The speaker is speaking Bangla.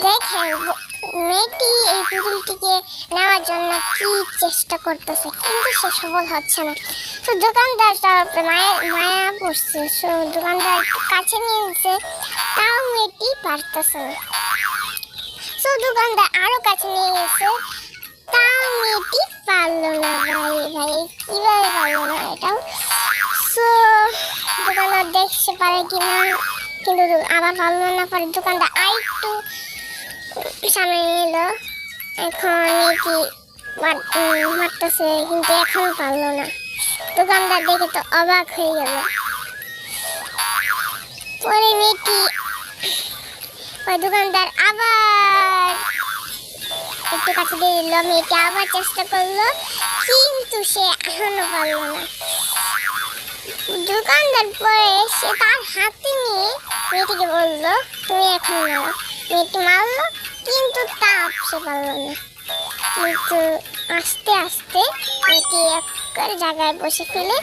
দেখেন মেয়েটি এই পুতুলটিকে নেওয়ার জন্য কি চেষ্টা করতেছে, কিন্তু সে সফল হচ্ছে না। তো দোকানদার তার মায়া পড়ছে, দোকানদার কাছে নিয়ে নিচ্ছে, তাও মেয়েটি পারতেছে না। তো দোকানদার আরো কাছে নিয়ে গেছে, তাও মেয়েটি পারলো না। ভাই কিভাবে পারলো না এটাও। তো দোকানদার দেখতে পারে কিনা, কিন্তু আবার পারলো না। পরে দোকানদার আরেকটু সামনে এলো, এখন মেয়েটি মারতেছে, কিন্তু এখনো পারলো না। দোকানদার দেখে তো অবাক হয়ে গেল। পরে মেয়েটি ওই দোকানদার আবার একটু কাছে দিয়ে দিল, মেয়েটি আবার চেষ্টা করলো, কিন্তু সে এখনো পারলো না। দোকানদার পরে সে তার হাতে নিয়ে মেয়েটিকে বললো, তুমি এখন মারো। মেয়েটি মারলো, কিন্তু তা সে পারলো না। কিন্তু আস্তে আস্তে মেয়েটি এক জায়গায় বসে ফেলে